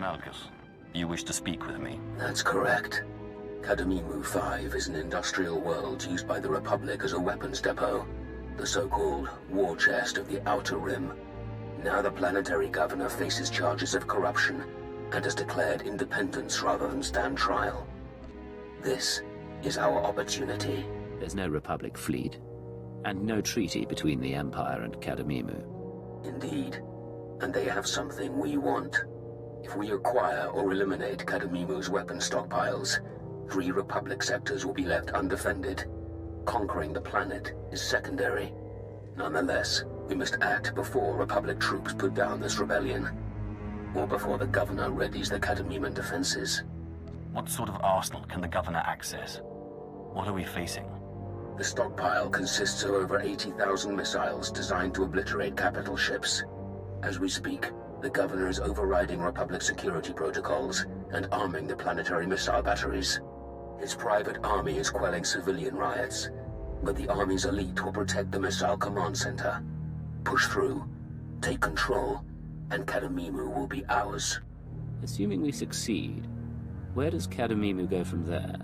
Malgus. You wish to speak with me? That's correct. Cademimu 5 is an industrial world used by the Republic as a weapons depot. The so-called war chest of the Outer Rim. Now the planetary governor faces charges of corruption and has declared independence rather than stand trial. This is our opportunity. There's no Republic fleet, and no treaty between the Empire and Cademimu. Indeed. And they have something we want. If we acquire or eliminate Cademimu's weapon stockpiles, 3 Republic sectors will be left undefended. Conquering the planet is secondary. Nonetheless, we must act before Republic troops put down this rebellion. Or before the governor readies the Cademiman defenses. What sort of arsenal can the governor access? What are we facing? The stockpile consists of over 80,000 missiles designed to obliterate capital ships. As we speak, the governor is overriding Republic security protocols and arming the planetary missile batteries. His private army is quelling civilian riots, but the army's elite will protect the missile command center. Push through, take control, and Cademimu will be ours. Assuming we succeed, where does Cademimu go from there?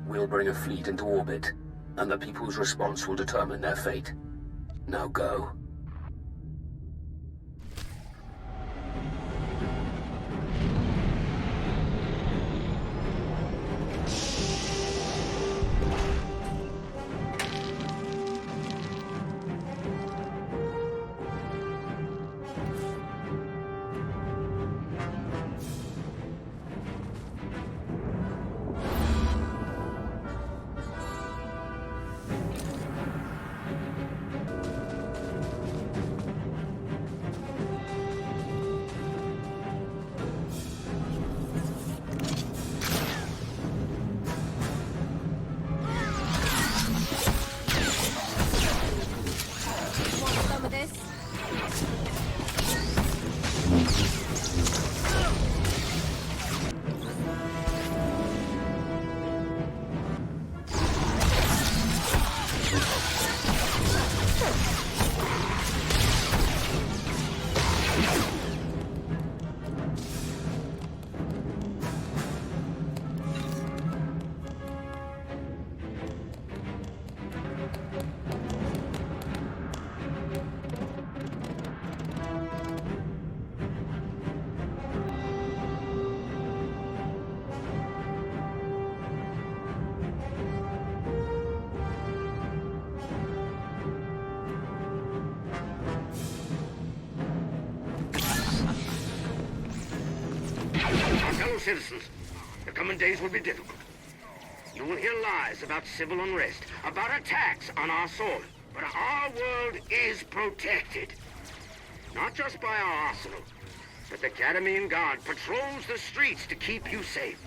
We'll bring a fleet into orbit, and the people's response will determine their fate. Now go. Citizens, the coming days will be difficult. You will hear lies about civil unrest, about attacks on our soil. But our world is protected. Not just by our arsenal, but the Cademian Guard patrols the streets to keep you safe.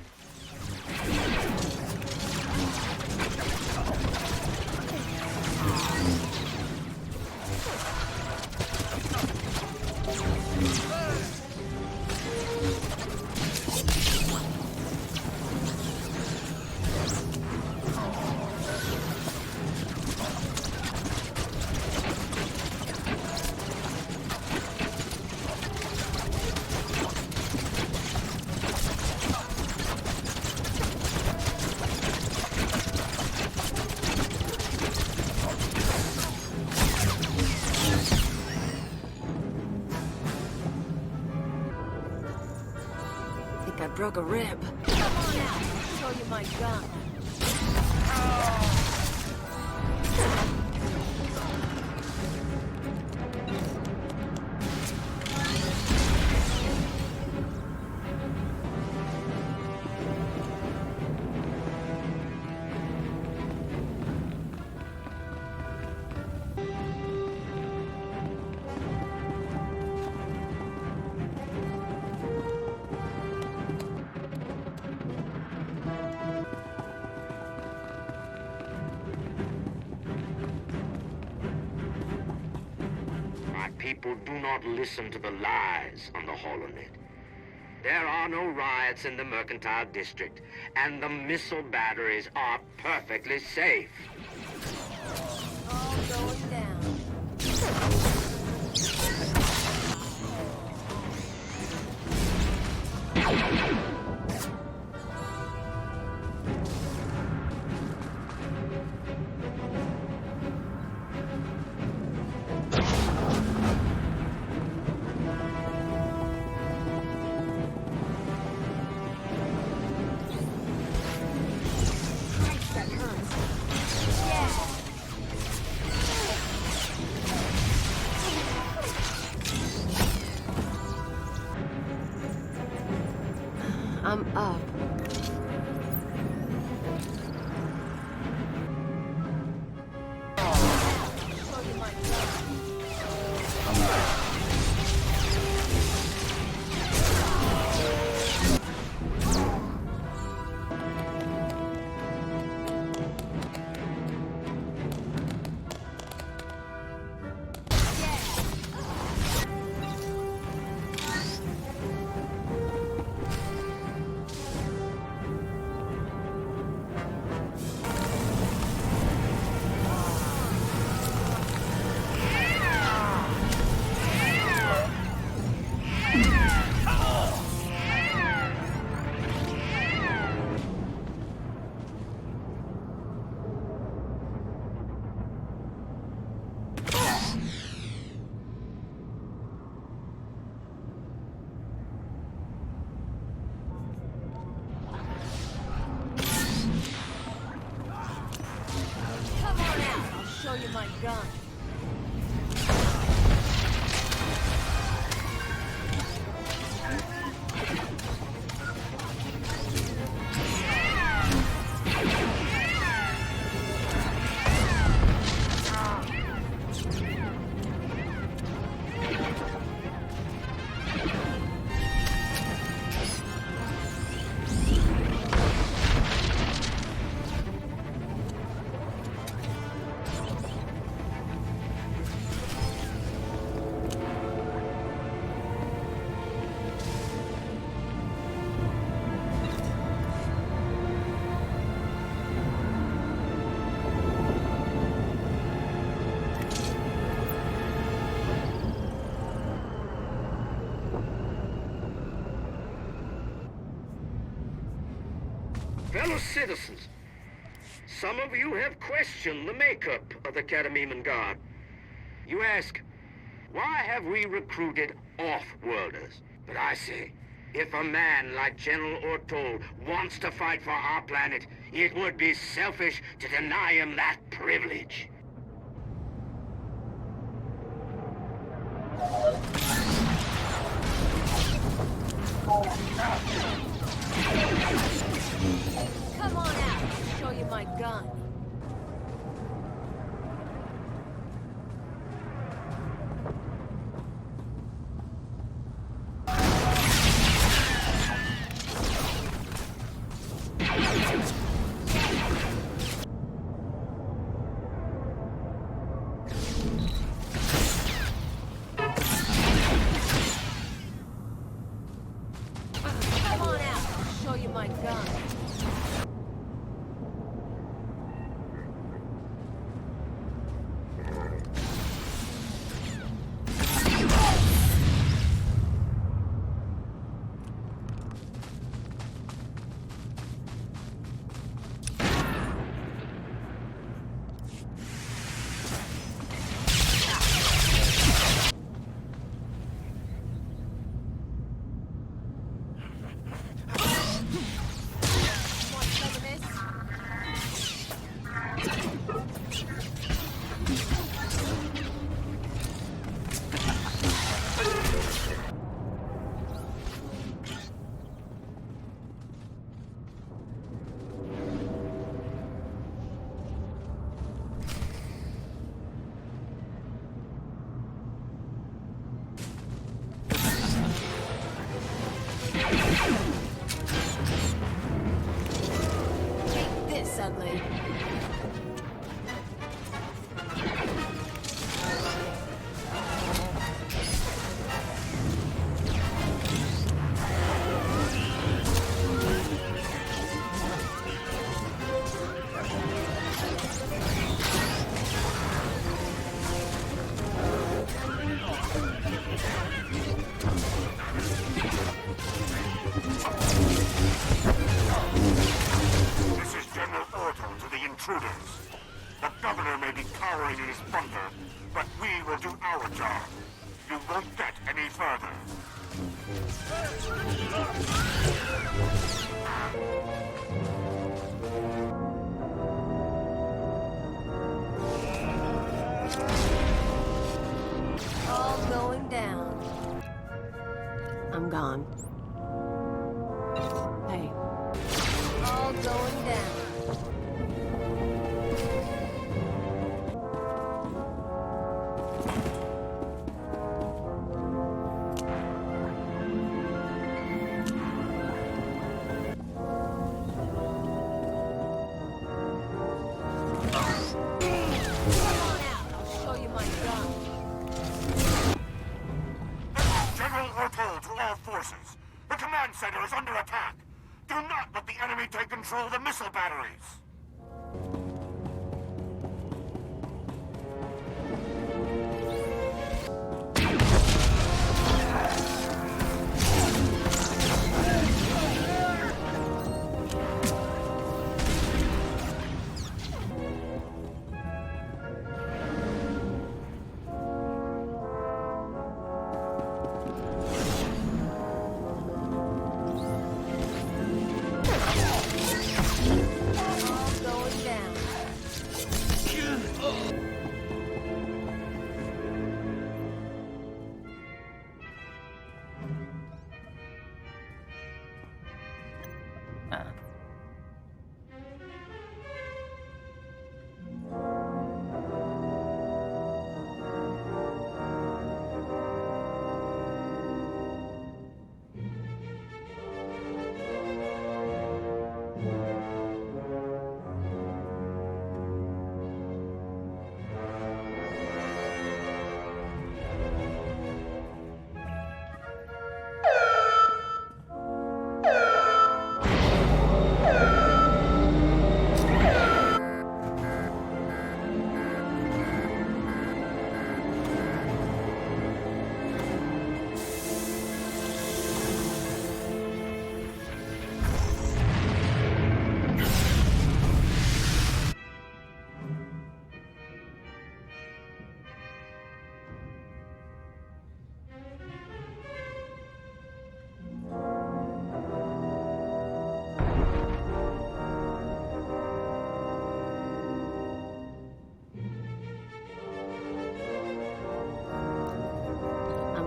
I broke a rib. Come on out, I'll show you my gun. People do not listen to the lies on the holonet. There are no riots in the Mercantile District, and the missile batteries are perfectly safe. All going down. I'm up. Show you my gun. Fellow citizens, some of you have questioned the makeup of the Cademimu Guard. You ask, why have we recruited off-worlders? But I say, if a man like General Ortol wants to fight for our planet, it would be selfish to deny him that privilege. Come on out, I'll show you my gun. Come on out, I'll show you my gun. Take this, ugly. This is General Order to the intruders. The governor may be cowering in his bunker, but we will do our job. You won't get any further. All going down. I'm gone. forces. The command center is under attack. Do not let the enemy take control of the missile batteries.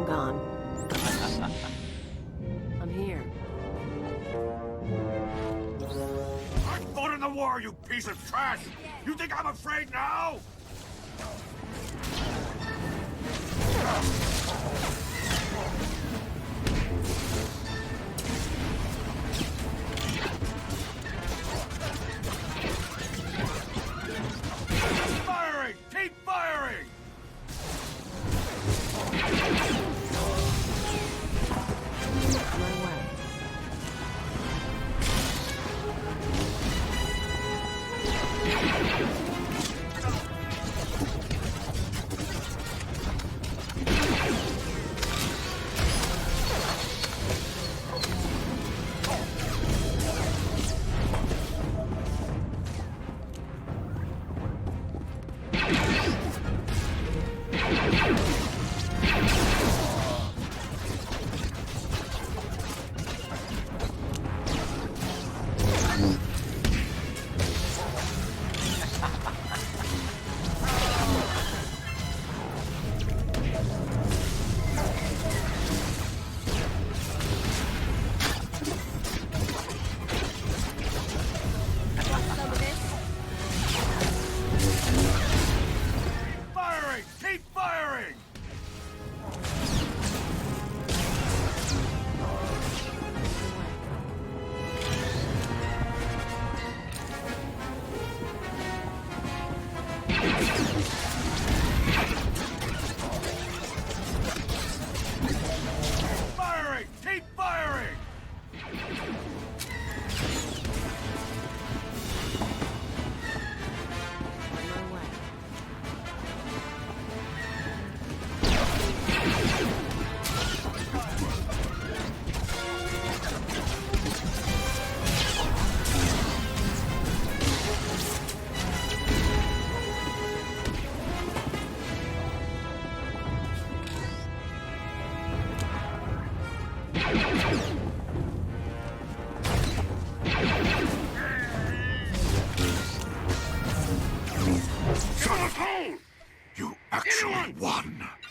Gone. I'm here. I fought in the war, you piece of trash! You think I'm afraid now? Firing! Keep firing!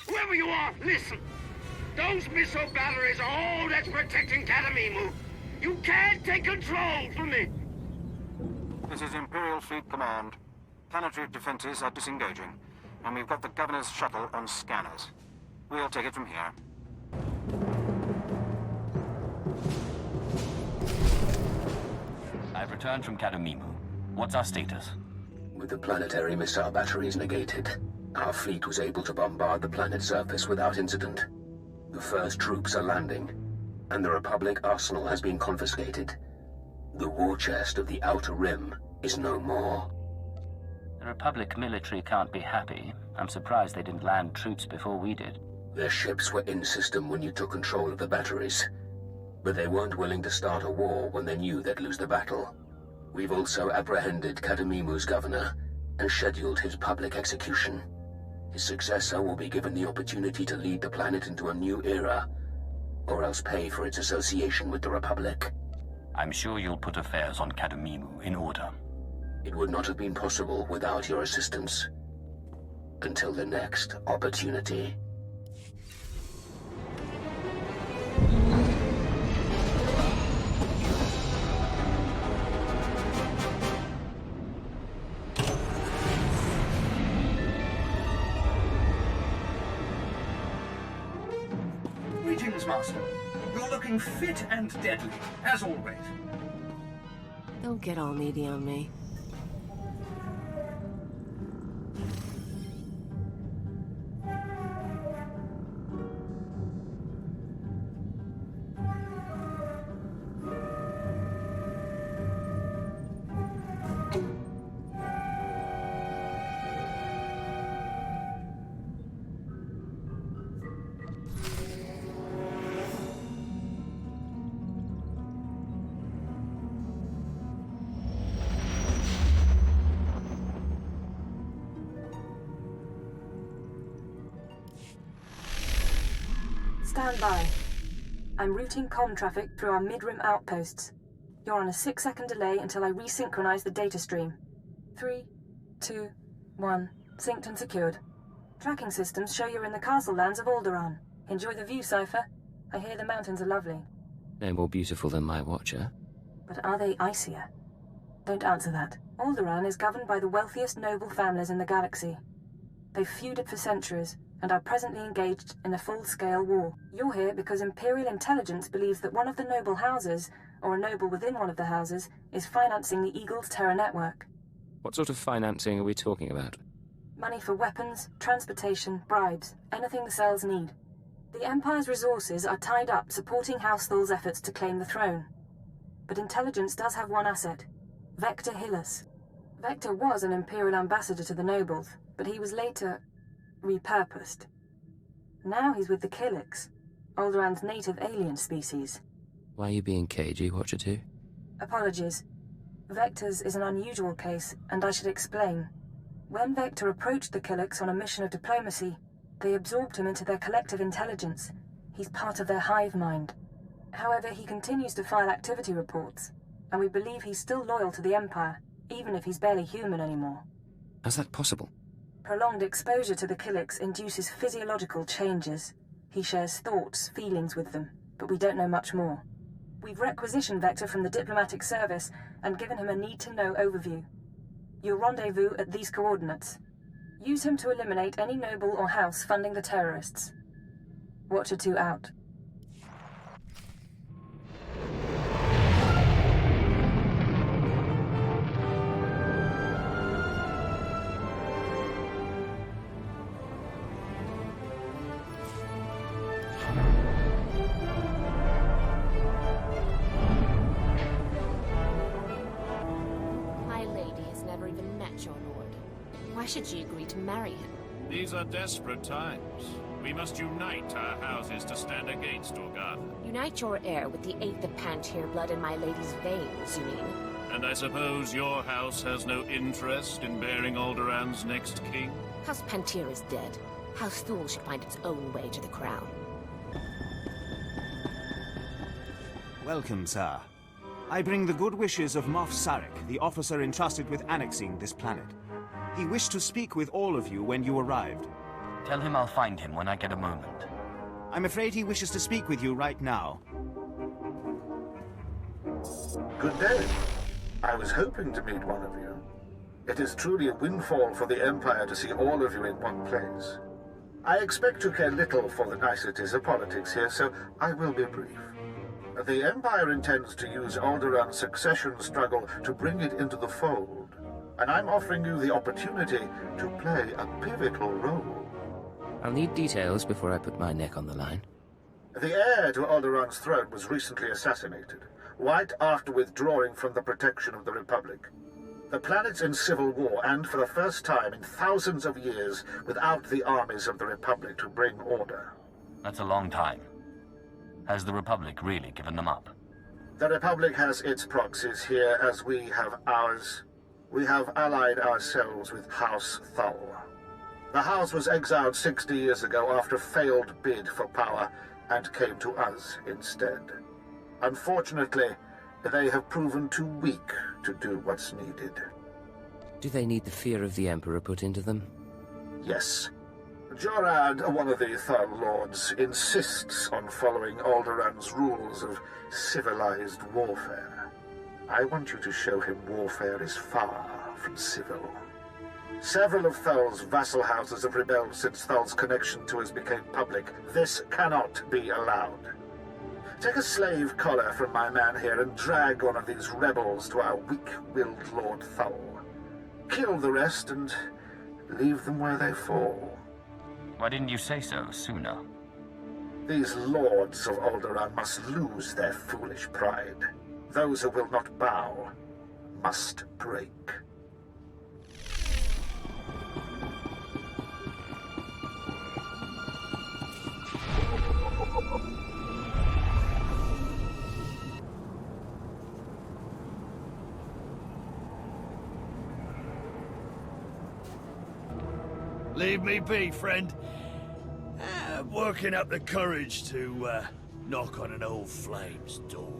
Whoever you are, listen. Those missile batteries are all that's protecting Cademimu. You can't take control from it. This is Imperial Fleet Command. Planetary defenses are disengaging, and we've got the Governor's shuttle on scanners. We'll take it from here. I've returned from Cademimu. What's our status? With the planetary missile batteries negated, our fleet was able to bombard the planet's surface without incident. The first troops are landing. and the Republic arsenal has been confiscated. The war chest of the Outer Rim is no more. The Republic military can't be happy. I'm surprised they didn't land troops before we did. Their ships were in system when you took control of the batteries, but they weren't willing to start a war when they knew they'd lose the battle. We've also apprehended Cademimu's governor and scheduled his public execution. His successor will be given the opportunity to lead the planet into a new era, or else pay for its association with the Republic. I'm sure you'll put affairs on Cademimu in order. It would not have been possible without your assistance. Until the next opportunity. Greetings, Master. You're looking fit and deadly, as always. Don't get all needy on me. Stand by. I'm routing comm traffic through our mid-rim outposts. You're on a 6-second delay until I resynchronize the data stream. 3, 2, 1. Synced and secured. Tracking systems show you're in the castle lands of Alderaan. Enjoy the view, Cypher. I hear the mountains are lovely. No more beautiful than my watcher. But are they icier? Don't answer that. Alderaan is governed by the wealthiest noble families in the galaxy. They've feuded for centuries, and are presently engaged in a full-scale war. You're here because Imperial intelligence believes that one of the noble houses, or a noble within one of the houses, is financing the Eagle's terror network. What sort of financing are we talking about? Money for weapons, transportation, bribes, anything the cells need. The Empire's resources are tied up supporting House Thul's efforts to claim the throne. But intelligence does have one asset, Vector Hillis. Vector was an Imperial ambassador to the nobles, but he was later repurposed. Now he's with the Killiks, Alderaan's native alien species. Why are you being cagey, Watcher 2? Apologies. Vector's is an unusual case, and I should explain. When Vector approached the Killiks on a mission of diplomacy, they absorbed him into their collective intelligence. He's part of their hive mind. However, he continues to file activity reports, and we believe he's still loyal to the Empire, even if he's barely human anymore. How's that possible? Prolonged exposure to the Killiks induces physiological changes. He shares thoughts, feelings with them, but we don't know much more. We've requisitioned Vector from the diplomatic service and given him a need-to-know overview. You'll rendezvous at these coordinates. Use him to eliminate any noble or house funding the terrorists. Watcher 2 out. Why should she agree to marry him? These are desperate times. We must unite our houses to stand against Organa. Unite your heir with the 8th of Pantyr blood in my lady's veins, you mean? And I suppose your house has no interest in bearing Alderaan's next king? House Pantyr is dead. House Thul should find its own way to the crown. Welcome, sir. I bring the good wishes of Moff Sarek, the officer entrusted with annexing this planet. He wished to speak with all of you when you arrived. Tell him I'll find him when I get a moment. I'm afraid he wishes to speak with you right now. Good day. I was hoping to meet one of you. It is truly a windfall for the Empire to see all of you in one place. I expect you care little for the niceties of politics here, so I will be brief. The Empire intends to use Alderaan's succession struggle to bring it into the fold, and I'm offering you the opportunity to play a pivotal role. I'll need details before I put my neck on the line. The heir to Alderaan's throne was recently assassinated, right after withdrawing from the protection of the Republic. The planet's in civil war, and for the first time in thousands of years, without the armies of the Republic to bring order. That's a long time. Has the Republic really given them up? The Republic has its proxies here, as we have ours. We have allied ourselves with House Thal. The House was exiled 60 years ago after a failed bid for power, and came to us instead. Unfortunately, they have proven too weak to do what's needed. Do they need the fear of the Emperor put into them? Yes. Jorad, one of the Thal Lords, insists on following Alderaan's rules of civilized warfare. I want you to show him warfare is far from civil. Several of Thal's vassal houses have rebelled since Thal's connection to us became public. This cannot be allowed. Take a slave collar from my man here and drag one of these rebels to our weak-willed Lord Thal. Kill the rest and leave them where they fall. Why didn't you say so sooner? These lords of Alderaan must lose their foolish pride. Those who will not bow must break. Leave me be, friend. I'm working up the courage to knock on an old flame's door.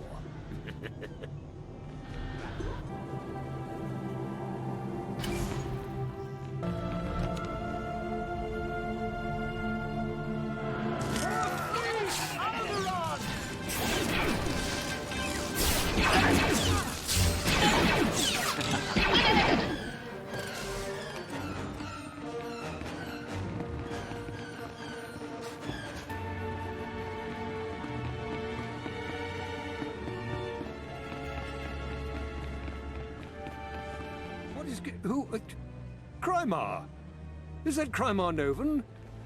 Crymar? Is that Crymar Novan?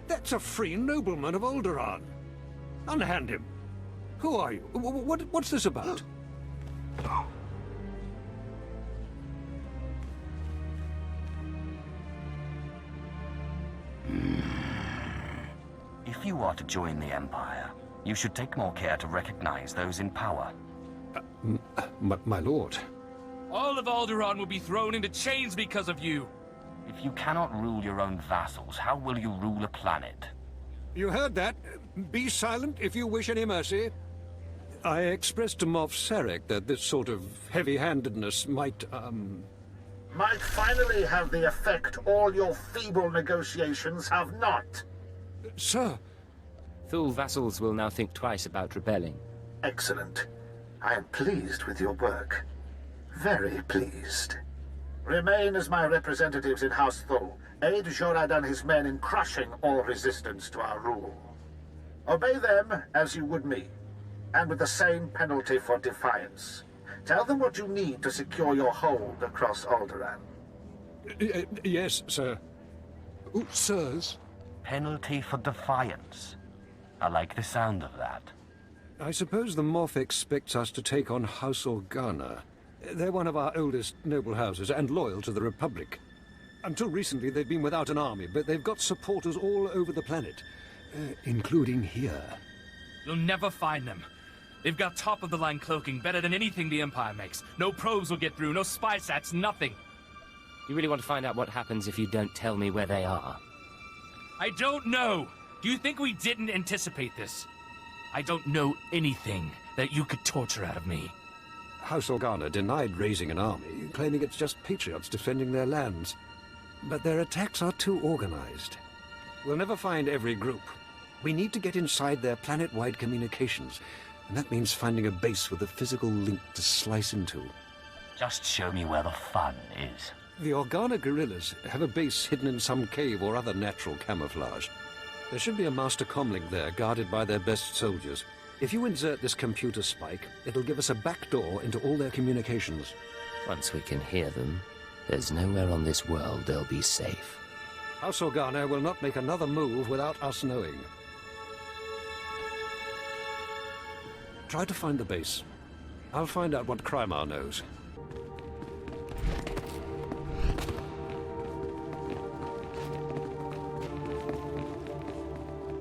That's a free nobleman of Alderaan. Unhand him. Who are you? What's this about? If you are to join the Empire, you should take more care to recognize those in power. My lord. All of Alderaan will be thrown into chains because of you. If you cannot rule your own vassals, how will you rule a planet? You heard that. Be silent if you wish any mercy. I expressed to Moff Sarek that this sort of heavy-handedness might finally have the effect all your feeble negotiations have not. Sir. Thul vassals will now think twice about rebelling. Excellent. I am pleased with your work. Very pleased. Remain as my representatives in House Thul. Aid Jorad and his men in crushing all resistance to our rule. Obey them as you would me, and with the same penalty for defiance. Tell them what you need to secure your hold across Alderaan. Yes, sir. Ooh, sirs. Penalty for defiance. I like the sound of that. I suppose the Moff expects us to take on House Organa. They're one of our oldest noble houses and loyal to the Republic. Until recently, they've been without an army, but they've got supporters all over the planet, including here. You'll never find them. They've got top-of-the-line cloaking, better than anything the Empire makes. No probes will get through, no spy sats, nothing. You really want to find out what happens if you don't tell me where they are? I don't know. Do you think we didn't anticipate this? I don't know anything that you could torture out of me. House Organa denied raising an army, claiming it's just patriots defending their lands. But their attacks are too organized. We'll never find every group. We need to get inside their planet-wide communications, and that means finding a base with a physical link to slice into. Just show me where the fun is. The Organa guerrillas have a base hidden in some cave or other natural camouflage. There should be a master comlink there, guarded by their best soldiers. If you insert this computer spike, it'll give us a back door into all their communications. Once we can hear them, there's nowhere on this world they'll be safe. House Organa will not make another move without us knowing. Try to find the base. I'll find out what Krymar knows.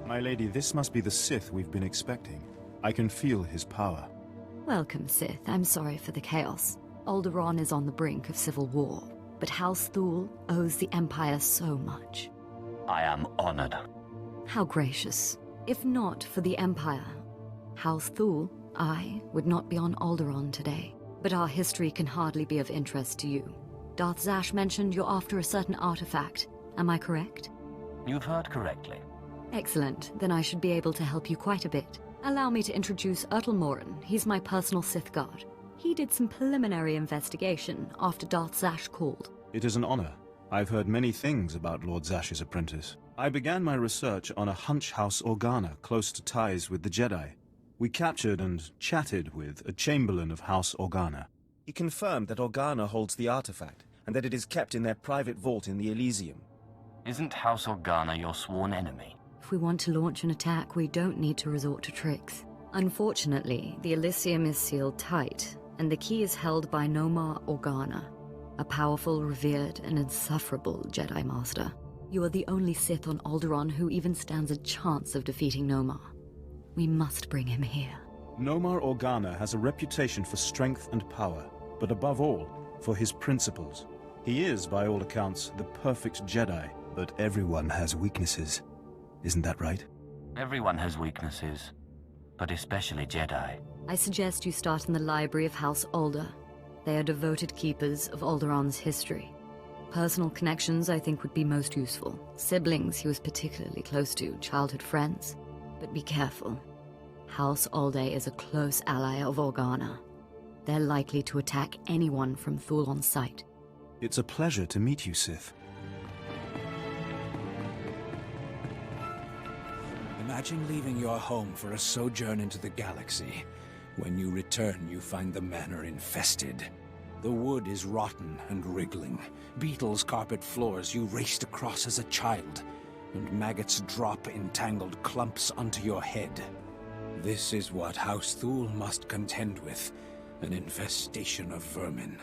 My lady, this must be the Sith we've been expecting. I can feel his power. Welcome, Sith. I'm sorry for the chaos. Alderaan is on the brink of civil war, but House Thule owes the Empire so much. I am honored. How gracious. If not for the Empire, House Thule, I would not be on Alderaan today. But our history can hardly be of interest to you. Darth Zash mentioned you're after a certain artifact. Am I correct? You've heard correctly. Excellent. Then I should be able to help you quite a bit. Allow me to introduce Morin. He's my personal Sith guard. He did some preliminary investigation after Darth Zash called. It is an honor. I've heard many things about Lord Zash's apprentice. I began my research on a hunch House Organa close to ties with the Jedi. We captured and chatted with a Chamberlain of House Organa. He confirmed that Organa holds the artifact, and that it is kept in their private vault in the Elysium. Isn't House Organa your sworn enemy? If we want to launch an attack, we don't need to resort to tricks. Unfortunately, the Elysium is sealed tight, and the key is held by Nomar Organa, a powerful, revered, and insufferable Jedi Master. You are the only Sith on Alderaan who even stands a chance of defeating Nomar. We must bring him here. Nomar Organa has a reputation for strength and power, but above all, for his principles. He is, by all accounts, the perfect Jedi, but everyone has weaknesses. Isn't that right? Everyone has weaknesses, but especially Jedi. I suggest you start in the library of House Alder. They are devoted keepers of Alderaan's history. Personal connections, I think, would be most useful. Siblings he was particularly close to, childhood friends. But be careful. House Alde is a close ally of Organa. They're likely to attack anyone from Thule on sight. It's a pleasure to meet you, Sith. Imagine leaving your home for a sojourn into the galaxy. When you return, you find the manor infested. The wood is rotten and wriggling. Beetles carpet floors you raced across as a child, and maggots drop in tangled clumps onto your head. This is what House Thule must contend with, an infestation of vermin.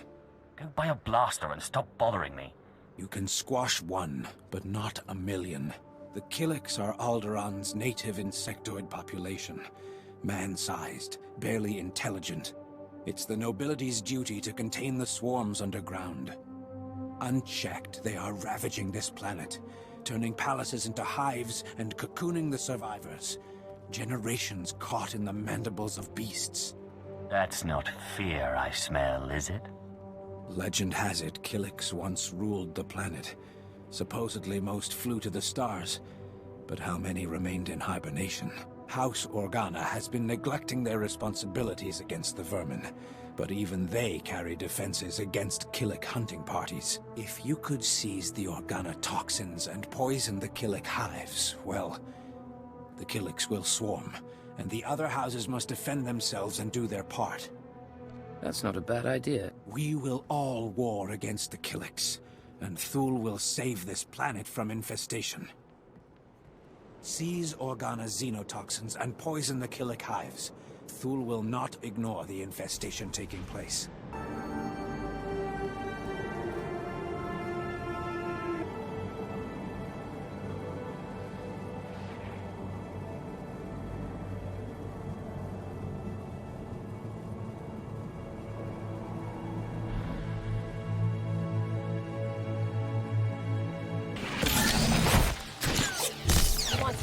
Go buy a blaster and stop bothering me. You can squash one, but not a million. The Killiks are Alderaan's native insectoid population. Man-sized, barely intelligent. It's the nobility's duty to contain the swarms underground. Unchecked, they are ravaging this planet, turning palaces into hives and cocooning the survivors. Generations caught in the mandibles of beasts. That's not fear I smell, is it? Legend has it Killiks once ruled the planet. Supposedly most flew to the stars, but how many remained in hibernation? House Organa has been neglecting their responsibilities against the vermin, but even they carry defenses against Killik hunting parties. If you could seize the Organa toxins and poison the Killik hives, well, the Killiks will swarm, and the other houses must defend themselves and do their part. That's not a bad idea. We will all war against the Killiks, and Thule will save this planet from infestation. Seize Organa's xenotoxins and poison the Killik hives. Thule will not ignore the infestation taking place.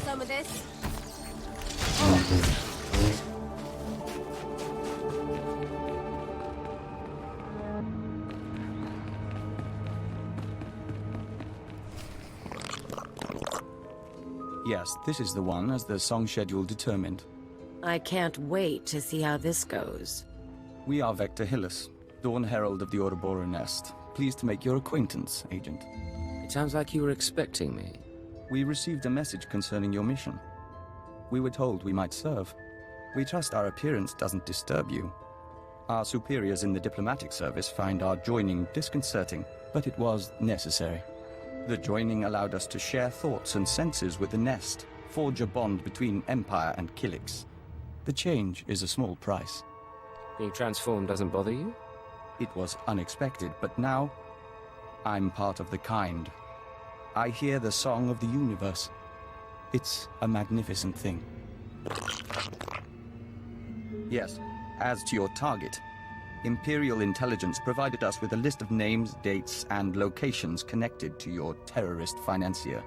Some of this? Yes, this is the one, as the song schedule determined. I can't wait to see how this goes. We are Vector Hillis, Dawn Herald of the Ouroboros Nest. Pleased to make your acquaintance, Agent. It sounds like you were expecting me. We received a message concerning your mission. We were told we might serve. We trust our appearance doesn't disturb you. Our superiors in the diplomatic service find our joining disconcerting, but it was necessary. The joining allowed us to share thoughts and senses with the Nest, forge a bond between Empire and Killiks. The change is a small price. Being transformed doesn't bother you? It was unexpected, but now I'm part of the kind. I hear the song of the universe. It's a magnificent thing. Yes, as to your target, Imperial intelligence provided us with a list of names, dates, and locations connected to your terrorist financier.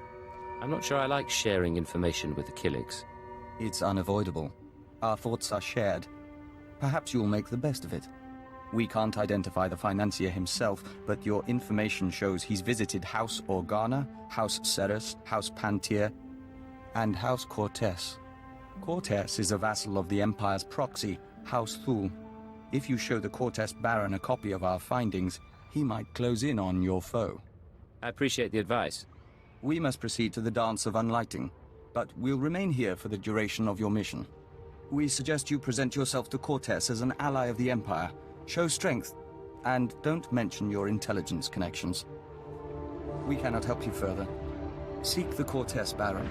I'm not sure I like sharing information with the Killiks. It's unavoidable. Our thoughts are shared. Perhaps you'll make the best of it. We can't identify the financier himself, but your information shows he's visited House Organa, House Ceres, House Pantier, and House Cortes. Cortes is a vassal of the Empire's proxy, House Thul. If you show the Cortes Baron a copy of our findings, he might close in on your foe. I appreciate the advice. We must proceed to the Dance of Unlighting, but we'll remain here for the duration of your mission. We suggest you present yourself to Cortes as an ally of the Empire. Show strength, and don't mention your intelligence connections. We cannot help you further. Seek the Cortes Baron.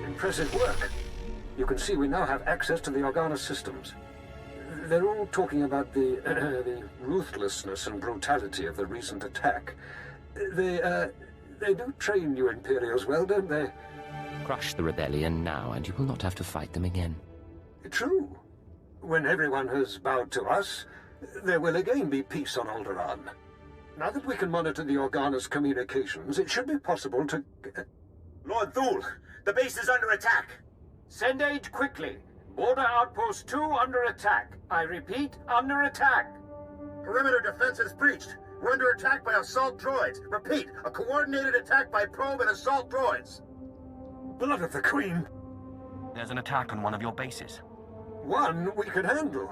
Impressive work. You can see we now have access to the Organa systems. They're all talking about the ruthlessness and brutality of the recent attack. They do train you Imperials well, don't they? Crush the rebellion now, and you will not have to fight them again. True. When everyone has bowed to us, there will again be peace on Alderaan. Now that we can monitor the Organa's communications, it should be possible to... Lord Thul, the base is under attack. Send aid quickly. Border Outpost 2 under attack. I repeat, under attack. Perimeter defenses breached. We're under attack by assault droids. Repeat, a coordinated attack by probe and assault droids. Blood of the Queen. There's an attack on one of your bases. One we can handle.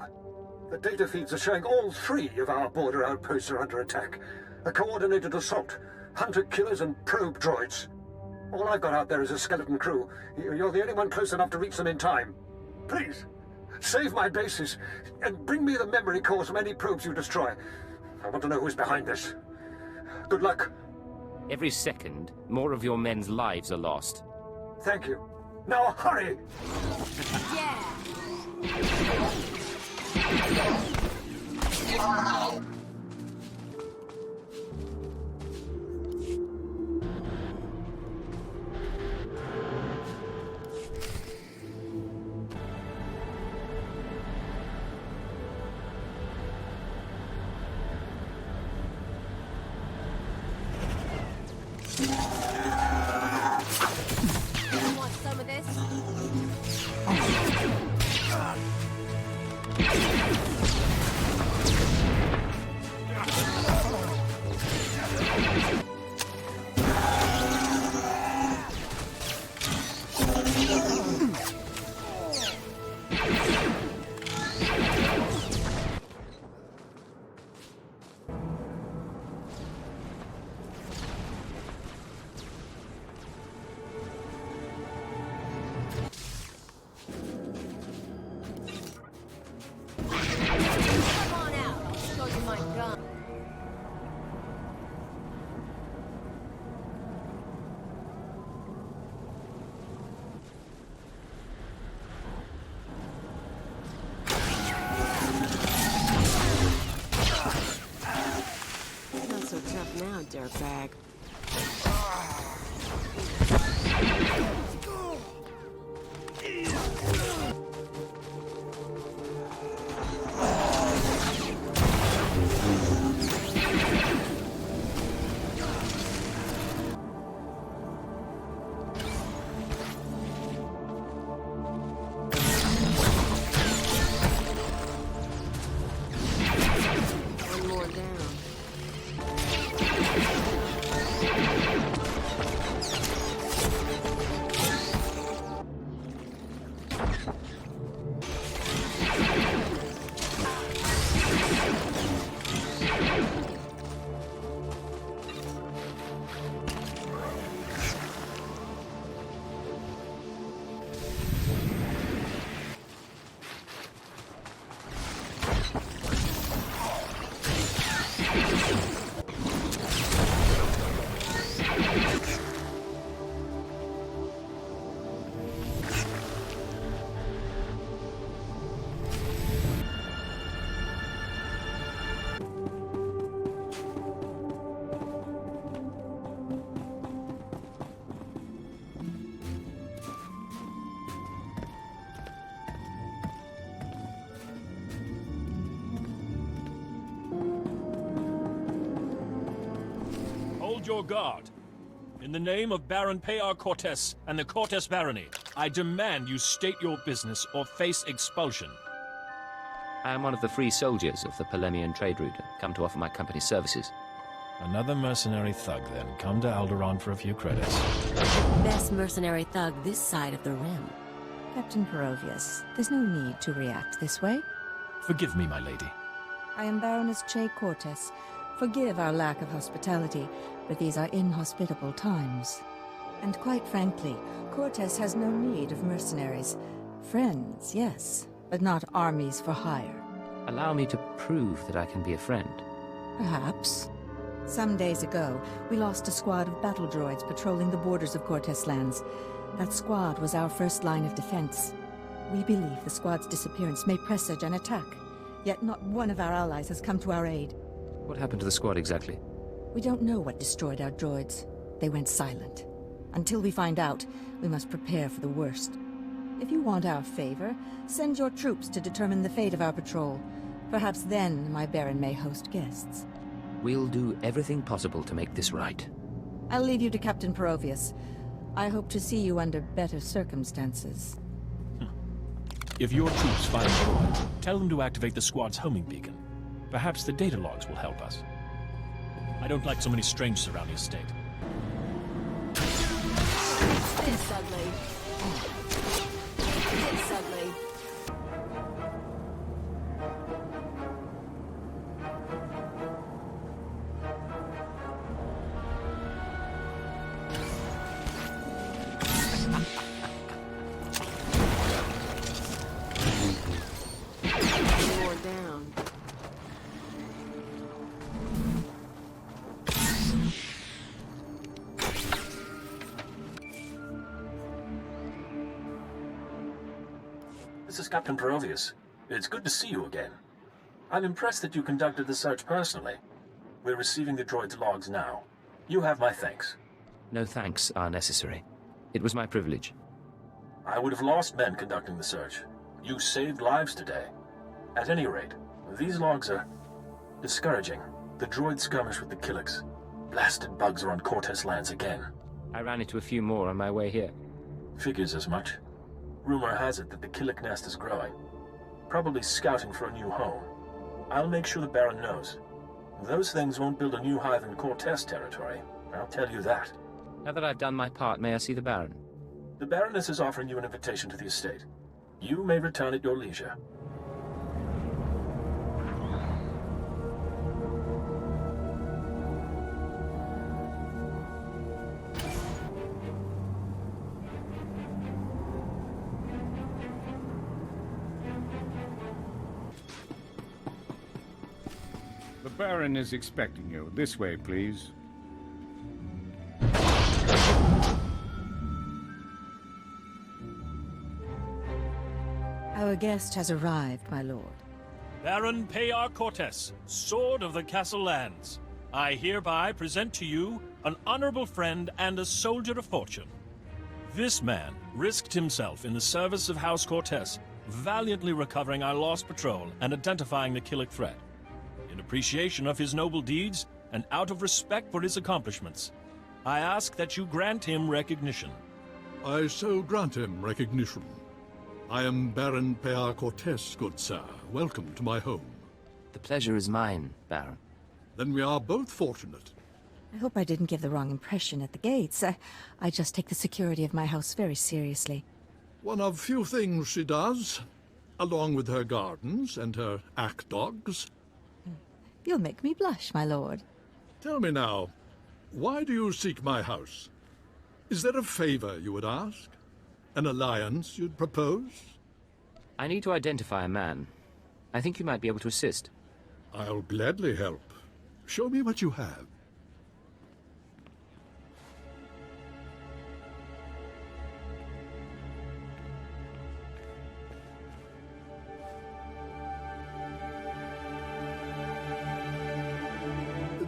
The data feeds are showing all 3 of our border outposts are under attack. A coordinated assault, hunter-killers and probe droids. All I've got out there is a skeleton crew. You're the only one close enough to reach them in time. Please, save my bases, and bring me the memory cores from any probes you destroy. I want to know who's behind this. Good luck. Every second, more of your men's lives are lost. Thank you. Now hurry! Yeah! Want some of this? Now, dirtbag. Stand your guard. In the name of Baron Pear Cortes and the Cortes Barony, I demand you state your business or face expulsion. I am one of the free soldiers of the Polemian trade route, come to offer my company's services. Another mercenary thug, then. Come to Alderaan for a few credits. Best mercenary thug this side of the rim. Captain Perovius, there's no need to react this way. Forgive me, my lady. I am Baroness Che Cortes. Forgive our lack of hospitality, but these are inhospitable times. And quite frankly, Cortes has no need of mercenaries. Friends, yes, but not armies for hire. Allow me to prove that I can be a friend. Perhaps. Some days ago, we lost a squad of battle droids patrolling the borders of Cortes lands. That squad was our first line of defense. We believe the squad's disappearance may presage an attack, yet not one of our allies has come to our aid. What happened to the squad exactly? We don't know what destroyed our droids. They went silent. Until we find out, we must prepare for the worst. If you want our favor, send your troops to determine the fate of our patrol. Perhaps then my Baron may host guests. We'll do everything possible to make this right. I'll leave you to Captain Perovius. I hope to see you under better circumstances. If your troops find a droid, tell them to activate the squad's homing beacon. Perhaps the data logs will help us. I don't like so many strangers around the estate. It's ugly. It's ugly. More down. This is Captain Perovius. It's good to see you again. I'm impressed that you conducted the search personally. We're receiving the droid's logs now. You have my thanks. No thanks are necessary. It was my privilege. I would have lost men conducting the search. You saved lives today. At any rate, these logs are discouraging. The droid skirmish with the Killiks. Blasted bugs are on Cortes lands again. I ran into a few more on my way here. Figures as much. Rumor has it that the Killik nest is growing. Probably scouting for a new home. I'll make sure the Baron knows. Those things won't build a new hive in Cortes territory. I'll tell you that. Now that I've done my part, may I see the Baron? The Baroness is offering you an invitation to the estate. You may return at your leisure. The Baron is expecting you. This way, please. Our guest has arrived, my lord. Baron Pear Cortes, Sword of the Castle Lands. I hereby present to you an honorable friend and a soldier of fortune. This man risked himself in the service of House Cortes, valiantly recovering our lost patrol and identifying the Killik threat. In appreciation of his noble deeds and out of respect for his accomplishments, I ask that you grant him recognition. I so grant him recognition. I am Baron Pear Cortes, good sir. Welcome to my home. The pleasure is mine, Baron. Then we are both fortunate. I hope I didn't give the wrong impression at the gates. I just take the security of my house very seriously. One of few things she does, along with her gardens and her ack dogs. You'll make me blush, my lord. Tell me now, why do you seek my house? Is there a favor you would ask? An alliance you'd propose? I need to identify a man. I think you might be able to assist. I'll gladly help. Show me what you have.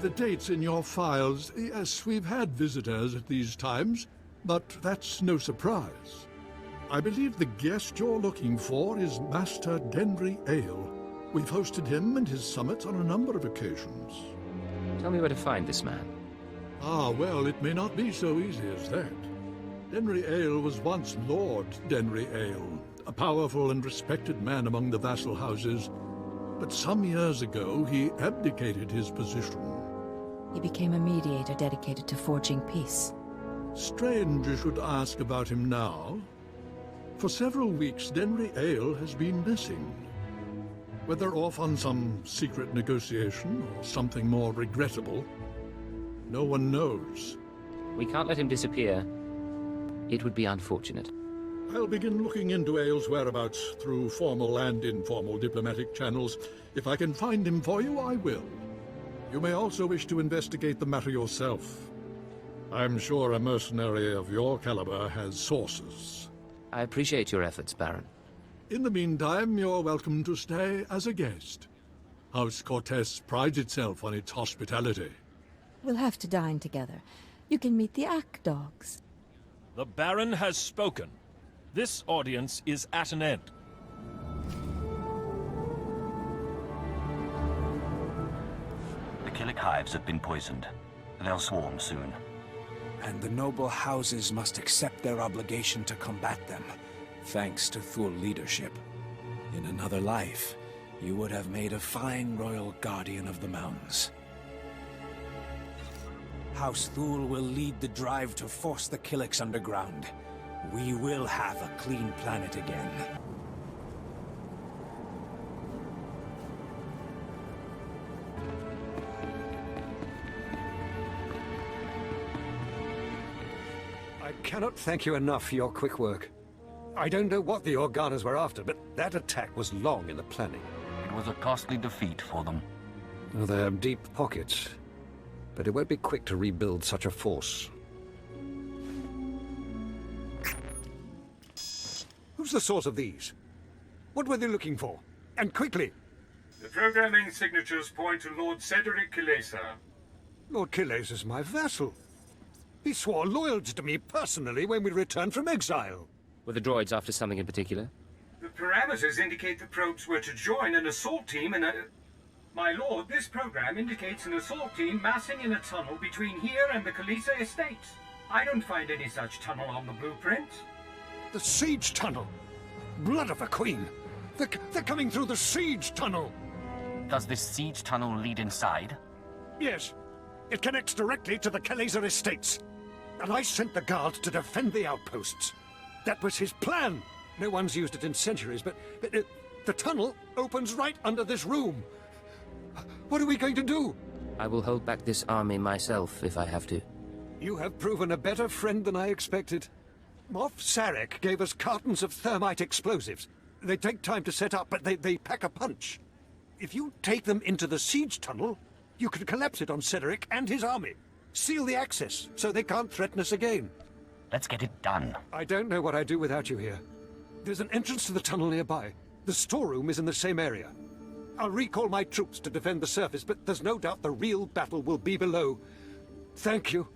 The dates in your files. Yes, we've had visitors at these times, but that's no surprise. I believe the guest you're looking for is Master Denry Ale. We've hosted him and his summits on a number of occasions. Tell me where to find this man. Ah, well, it may not be so easy as that. Denry Ale was once Lord Denry Ale, a powerful and respected man among the vassal houses. But some years ago, he abdicated his position. He became a mediator dedicated to forging peace. Strange you should ask about him now. For several weeks, Denry Ale has been missing. Whether off on some secret negotiation or something more regrettable, no one knows. We can't let him disappear. It would be unfortunate. I'll begin looking into Ale's whereabouts through formal and informal diplomatic channels. If I can find him for you, I will. You may also wish to investigate the matter yourself. I'm sure a mercenary of your caliber has sources. I appreciate your efforts, Baron. In the meantime, you're welcome to stay as a guest. House Cortez prides itself on its hospitality. We'll have to dine together. You can meet the Ack dogs. The Baron has spoken. This audience is at an end. The Killik hives have been poisoned. They'll swarm soon. And the noble houses must accept their obligation to combat them, thanks to Thule leadership. In another life, you would have made a fine royal guardian of the mountains. House Thule will lead the drive to force the Killiks underground. We will have a clean planet again. I cannot thank you enough for your quick work. I don't know what the Organas were after, but that attack was long in the planning. It was a costly defeat for them. Well, they have deep pockets, but it won't be quick to rebuild such a force. Who's the source of these? What were they looking for? And quickly! The programming signatures point to Lord Cedric Kilesa. Lord Kilesa is my vassal. He swore loyalty to me personally when we returned from exile. Were the droids after something in particular? The parameters indicate the probes were to join an assault team in a... My lord, this program indicates an assault team massing in a tunnel between here and the Kilesa estates. I don't find any such tunnel on the blueprint. The siege tunnel! Blood of a queen! They're coming through the siege tunnel! Does this siege tunnel lead inside? Yes. It connects directly to the Kilesa estates. And I sent the guards to defend the outposts. That was his plan. No one's used it in centuries, but the tunnel opens right under this room. What are we going to do? I will hold back this army myself if I have to. You have proven a better friend than I expected. Moff Sarek gave us cartons of thermite explosives. They take time to set up, but they pack a punch. If you take them into the siege tunnel, you can collapse it on Cedric and his army. Seal the access, so they can't threaten us again. Let's get it done. I don't know what I'd do without you here. There's an entrance to the tunnel nearby. The storeroom is in the same area. I'll recall my troops to defend the surface, but there's no doubt the real battle will be below. Thank you.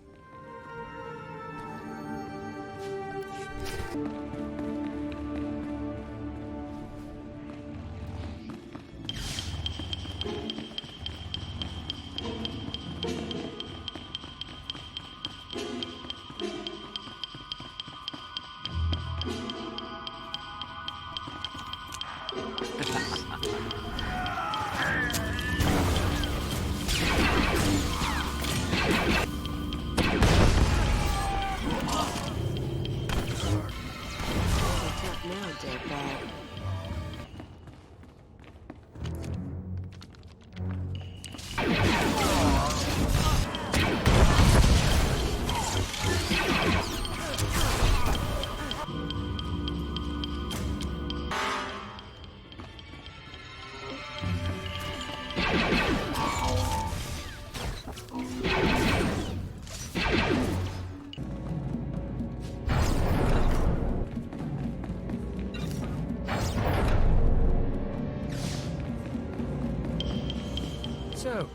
So,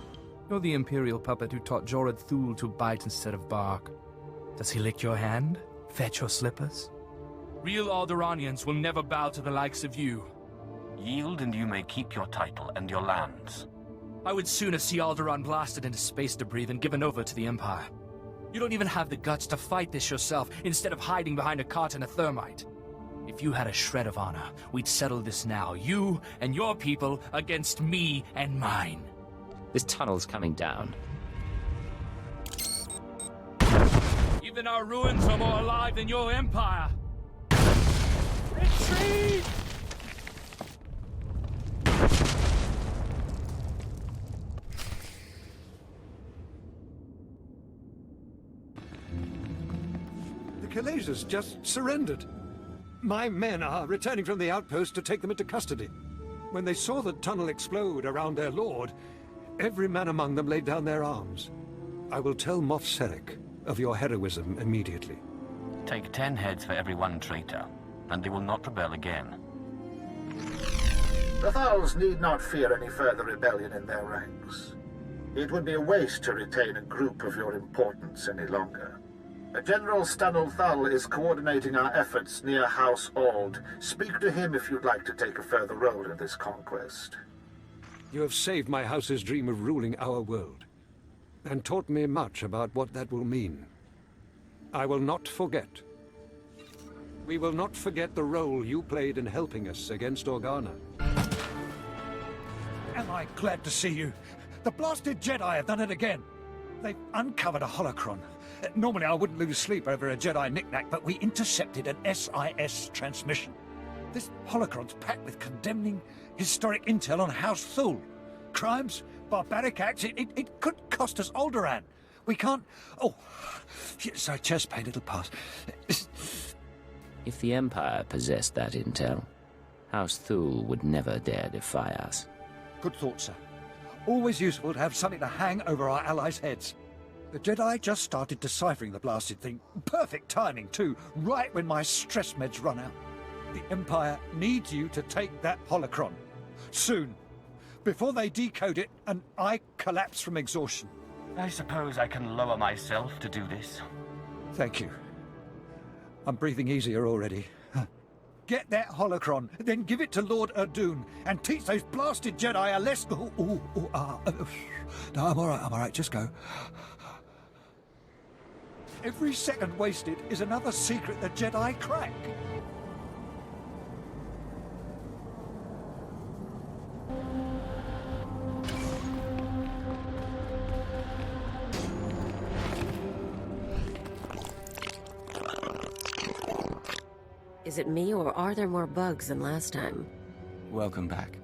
you're the Imperial puppet who taught Jorad Thule to bite instead of bark. Does he lick your hand? Fetch your slippers? Real Alderaanians will never bow to the likes of you. Yield and you may keep your title and your lands. I would sooner see Alderaan blasted into space debris than given over to the Empire. You don't even have the guts to fight this yourself, instead of hiding behind a cart and a thermite. If you had a shred of honor, we'd settle this now. You and your people against me and mine. This tunnel's coming down. Even our ruins are more alive than your empire. Retreat! The Khaleesi's just surrendered. My men are returning from the outpost to take them into custody. When they saw the tunnel explode around their lord, every man among them laid down their arms. I will tell Moff Serek of your heroism immediately. Take 10 heads for every one traitor, and they will not rebel again. The Thals need not fear any further rebellion in their ranks. It would be a waste to retain a group of your importance any longer. General Stanul Thal is coordinating our efforts near House Ald. Speak to him if you'd like to take a further role in this conquest. You have saved my house's dream of ruling our world, and taught me much about what that will mean. I will not forget. We will not forget the role you played in helping us against Organa. Am I glad to see you? The blasted Jedi have done it again. They've uncovered a holocron. Normally I wouldn't lose sleep over a Jedi knick-knack, but we intercepted an SIS transmission. This holocron's packed with condemning historic intel on House Thul. Crimes, barbaric acts, it could cost us Alderaan. We can't... Oh, sorry, chest pain, it'll pass. If the Empire possessed that intel, House Thul would never dare defy us. Good thought, sir. Always useful to have something to hang over our allies' heads. The Jedi just started deciphering the blasted thing. Perfect timing, too, right when my stress meds run out. The Empire needs you to take that holocron. Soon. Before they decode it and I collapse from exhaustion. I suppose I can lower myself to do this. Thank you. I'm breathing easier already. Get that holocron, then give it to Lord Erdoon, and teach those blasted Jedi a lesson. No, I'm alright, just go. Every second wasted is another secret the Jedi crack. Is it me, or are there more bugs than last time? Welcome back.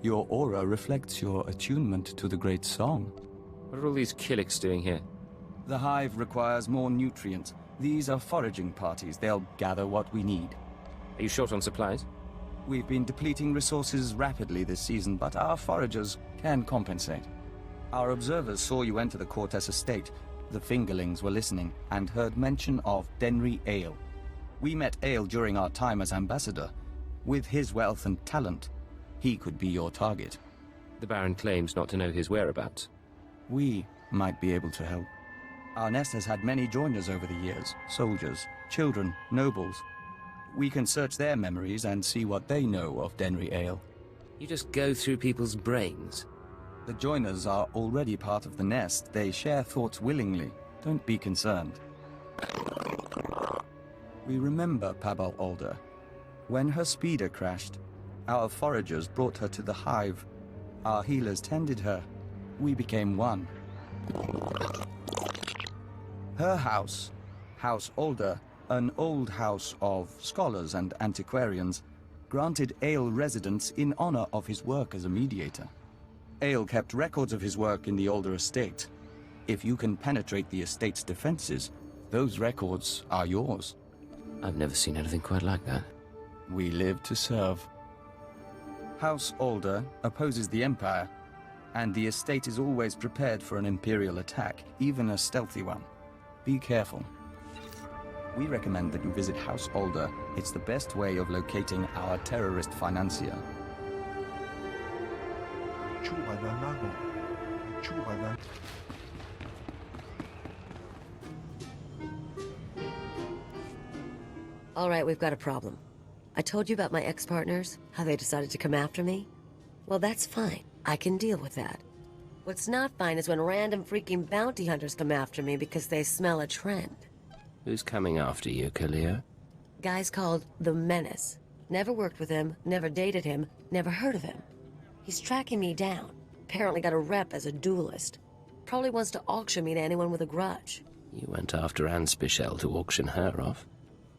Your aura reflects your attunement to the great song. What are all these Killiks doing here? The hive requires more nutrients. These are foraging parties. They'll gather what we need. Are you short on supplies? We've been depleting resources rapidly this season, but our foragers can compensate. Our observers saw you enter the Cortez estate. The fingerlings were listening and heard mention of Denry Ale. We met Ale during our time as ambassador. With his wealth and talent, he could be your target. The Baron claims not to know his whereabouts. We might be able to help. Our nest has had many joiners over the years. Soldiers, children, nobles. We can search their memories and see what they know of Denry Ale. You just go through people's brains? The joiners are already part of the nest. They share thoughts willingly. Don't be concerned. We remember Pabal Alder. When her speeder crashed, our foragers brought her to the hive. Our healers tended her. We became one. Her house, House Alder, an old house of scholars and antiquarians, granted Ale residence in honor of his work as a mediator. Ale kept records of his work in the Alder estate. If you can penetrate the estate's defenses, those records are yours. I've never seen anything quite like that. We live to serve. House Alder opposes the Empire, and the estate is always prepared for an Imperial attack, even a stealthy one. Be careful. We recommend that you visit House Alder. It's the best way of locating our terrorist financier. All right, we've got a problem. I told you about my ex-partners, how they decided to come after me? Well, that's fine. I can deal with that. What's not fine is when random freaking bounty hunters come after me because they smell a trend. Who's coming after you, Kalia? Guy's called the Menace. Never worked with him, never dated him, never heard of him. He's tracking me down. Apparently got a rep as a duelist. Probably wants to auction me to anyone with a grudge. You went after Anspichel to auction her off?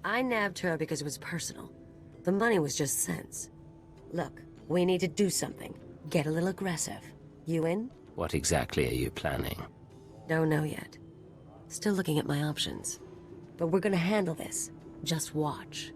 I nabbed her because it was personal. The money was just sense. Look, we need to do something. Get a little aggressive. You in? What exactly are you planning? Don't know yet. Still looking at my options. But we're gonna handle this. Just watch.